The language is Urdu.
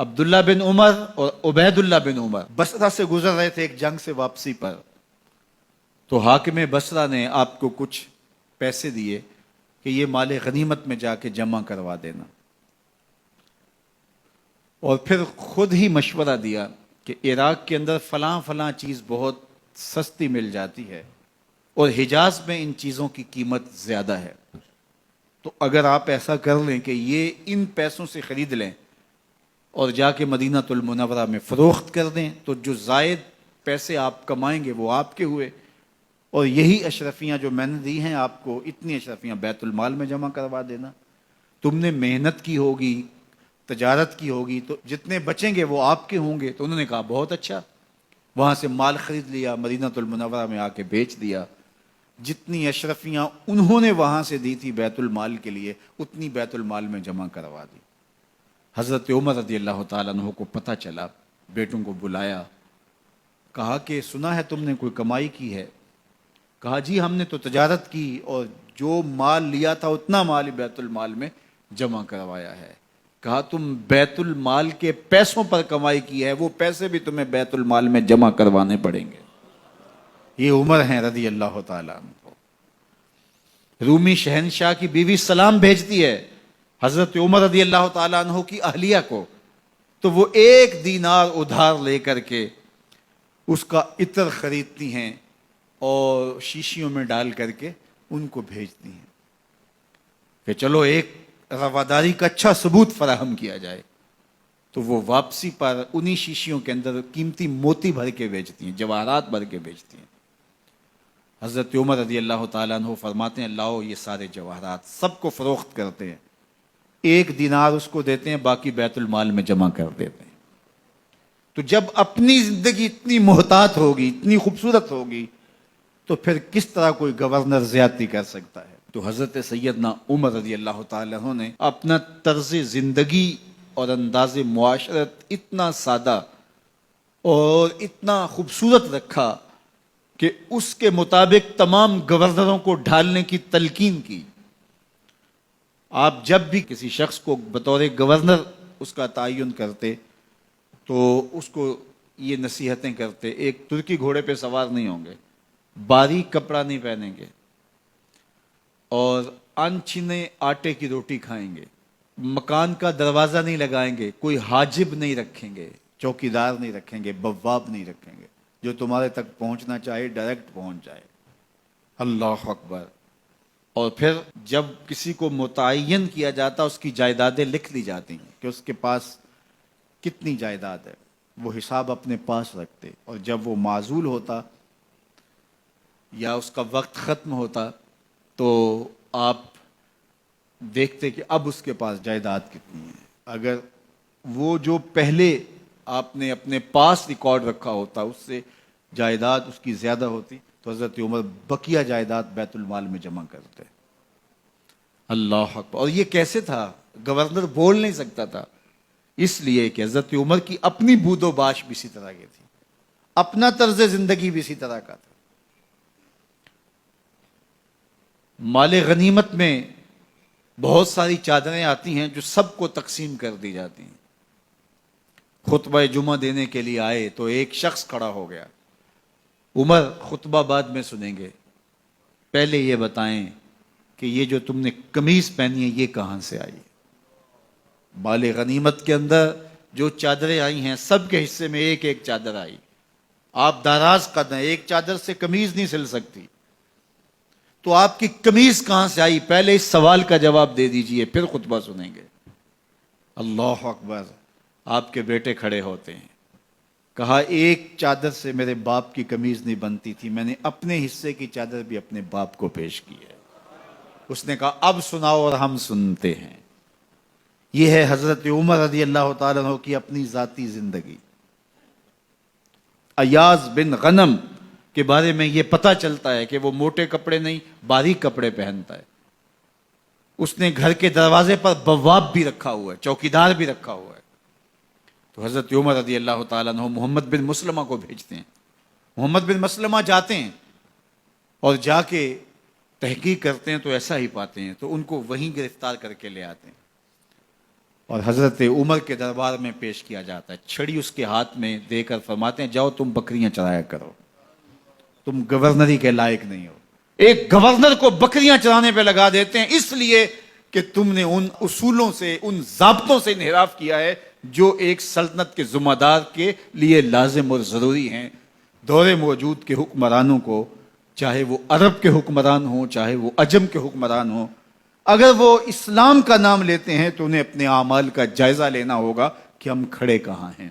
عبداللہ بن عمر اور عبید اللہ بن عمر بصرہ سے گزر رہے تھے ایک جنگ سے واپسی پر، تو حاکم بصرہ نے آپ کو کچھ پیسے دیے کہ یہ مال غنیمت میں جا کے جمع کروا دینا، اور پھر خود ہی مشورہ دیا کہ عراق کے اندر فلاں فلاں چیز بہت سستی مل جاتی ہے اور حجاز میں ان چیزوں کی قیمت زیادہ ہے، تو اگر آپ ایسا کر لیں کہ یہ ان پیسوں سے خرید لیں اور جا کے مدینہ المنورہ میں فروخت کر دیں، تو جو زائد پیسے آپ کمائیں گے وہ آپ کے ہوئے، اور یہی اشرفیاں جو میں نے دی ہیں آپ کو، اتنی اشرفیاں بیت المال میں جمع کروا دینا، تم نے محنت کی ہوگی، تجارت کی ہوگی، تو جتنے بچیں گے وہ آپ کے ہوں گے۔ تو انہوں نے کہا بہت اچھا، وہاں سے مال خرید لیا، مدینہ المنورہ میں آ کے بیچ دیا، جتنی اشرفیاں انہوں نے وہاں سے دی تھی بیت المال کے لیے، اتنی بیت المال میں جمع کروا دی۔ حضرت عمر رضی اللہ تعالیٰ عنہ کو پتہ چلا، بیٹوں کو بلایا، کہا کہ سنا ہے تم نے کوئی کمائی کی ہے؟ کہا جی ہم نے تو تجارت کی اور جو مال لیا تھا اتنا مال ہی بیت المال میں جمع کروایا ہے۔ کہا تم بیت المال کے پیسوں پر کمائی کی ہے، وہ پیسے بھی تمہیں بیت المال میں جمع کروانے پڑیں گے۔ یہ عمر ہیں رضی اللہ تعالیٰ عنہ۔ رومی شہنشاہ کی بیوی سلام بھیجتی ہے حضرت عمر رضی اللہ تعالیٰ عنہ کی اہلیہ کو، تو وہ 1 دینار ادھار لے کر کے اس کا عطر خریدتی ہیں اور شیشیوں میں ڈال کر کے ان کو بھیجتی ہیں کہ چلو ایک رواداری کا اچھا ثبوت فراہم کیا جائے۔ تو وہ واپسی پر انہی شیشیوں کے اندر قیمتی موتی بھر کے بیچتی ہیں، جواہرات بھر کے بیچتی ہیں۔ حضرت عمر رضی اللہ تعالیٰ عنہ فرماتے ہیں لاؤ یہ سارے جواہرات، سب کو فروخت کرتے ہیں، 1 دینار اس کو دیتے ہیں، باقی بیت المال میں جمع کر دیتے ہیں۔ تو جب اپنی زندگی اتنی محتاط ہوگی، اتنی خوبصورت ہوگی، تو پھر کس طرح کوئی گورنر زیادتی کر سکتا ہے؟ تو حضرت سیدنا عمر رضی اللہ تعالیٰ عنہ نے اپنا طرز زندگی اور انداز معاشرت اتنا سادہ اور اتنا خوبصورت رکھا کہ اس کے مطابق تمام گورنروں کو ڈھالنے کی تلقین کی۔ آپ جب بھی کسی شخص کو بطور گورنر اس کا تعین کرتے تو اس کو یہ نصیحتیں کرتے، ایک ترکی گھوڑے پہ سوار نہیں ہوں گے، باریک کپڑا نہیں پہنیں گے، اور انچھنے آٹے کی روٹی کھائیں گے، مکان کا دروازہ نہیں لگائیں گے، کوئی حاجب نہیں رکھیں گے، چوکیدار نہیں رکھیں گے، بواب نہیں رکھیں گے، جو تمہارے تک پہنچنا چاہے ڈائریکٹ پہنچ جائے۔ اللہ اکبر۔ اور پھر جب کسی کو متعین کیا جاتا اس کی جائیدادیں لکھ لی جاتی ہیں کہ اس کے پاس کتنی جائیداد ہے، وہ حساب اپنے پاس رکھتے، اور جب وہ معزول ہوتا یا اس کا وقت ختم ہوتا تو آپ دیکھتے کہ اب اس کے پاس جائیداد کتنی ہے۔ اگر وہ جو پہلے آپ نے اپنے پاس ریکارڈ رکھا ہوتا اس سے جائیداد اس کی زیادہ ہوتی تو حضرت عمر بقیہ جائیداد بیت المال میں جمع کرتے۔ اللہ اکبر۔ اور یہ کیسے تھا؟ گورنر بول نہیں سکتا تھا، اس لیے کہ حضرت عمر کی اپنی بود و باش بھی اسی طرح کی تھی، اپنا طرز زندگی بھی اسی طرح کا تھا۔ مال غنیمت میں بہت ساری چادریں آتی ہیں جو سب کو تقسیم کر دی جاتی ہیں۔ خطبہ جمعہ دینے کے لیے آئے تو ایک شخص کھڑا ہو گیا، عمر خطبہ بعد میں سنیں گے، پہلے یہ بتائیں کہ یہ جو تم نے قمیض پہنی ہے یہ کہاں سے آئی؟ مال غنیمت کے اندر جو چادریں آئی ہیں سب کے حصے میں ایک ایک چادر آئی، آپ داراز قد ہیں، ایک چادر سے قمیض نہیں سل سکتی، تو آپ کی قمیض کہاں سے آئی؟ پہلے اس سوال کا جواب دے دیجئے، پھر خطبہ سنیں گے۔ اللہ اکبر۔ آپ کے بیٹے کھڑے ہوتے ہیں، کہا ایک چادر سے میرے باپ کی قمیض نہیں بنتی تھی، میں نے اپنے حصے کی چادر بھی اپنے باپ کو پیش کی ہے۔ اس نے کہا اب سناؤ، اور ہم سنتے ہیں۔ یہ ہے حضرت عمر رضی اللہ تعالیٰ عنہ کی اپنی ذاتی زندگی۔ ایاز بن غنم کے بارے میں یہ پتہ چلتا ہے کہ وہ موٹے کپڑے نہیں باریک کپڑے پہنتا ہے۔ اس نے گھر کے دروازے پر بواب بھی رکھا ہوا ہے، چوکیدار بھی رکھا ہوا ہے۔ تو حضرت عمر رضی اللہ تعالیٰ عنہ محمد بن مسلمہ کو بھیجتے ہیں، محمد بن مسلمہ جاتے ہیں اور جا کے تحقیق کرتے ہیں تو ایسا ہی پاتے ہیں، تو ان کو وہیں گرفتار کر کے لے آتے ہیں اور حضرت عمر کے دربار میں پیش کیا جاتا ہے، چھڑی اس کے ہاتھ میں دے کر فرماتے ہیں جاؤ تم بکریاں چرایا کرو، تم گورنری کے لائق نہیں ہو۔ ایک گورنر کو بکریاں چرانے پہ لگا دیتے ہیں اس لیے کہ تم نے ان اصولوں سے، ان ضابطوں سے انحراف کیا ہے جو ایک سلطنت کے ذمہ دار کے لیے لازم اور ضروری ہیں۔ دور موجود کے حکمرانوں کو، چاہے وہ عرب کے حکمران ہوں چاہے وہ عجم کے حکمران ہوں، اگر وہ اسلام کا نام لیتے ہیں تو انہیں اپنے اعمال کا جائزہ لینا ہوگا کہ ہم کھڑے کہاں ہیں۔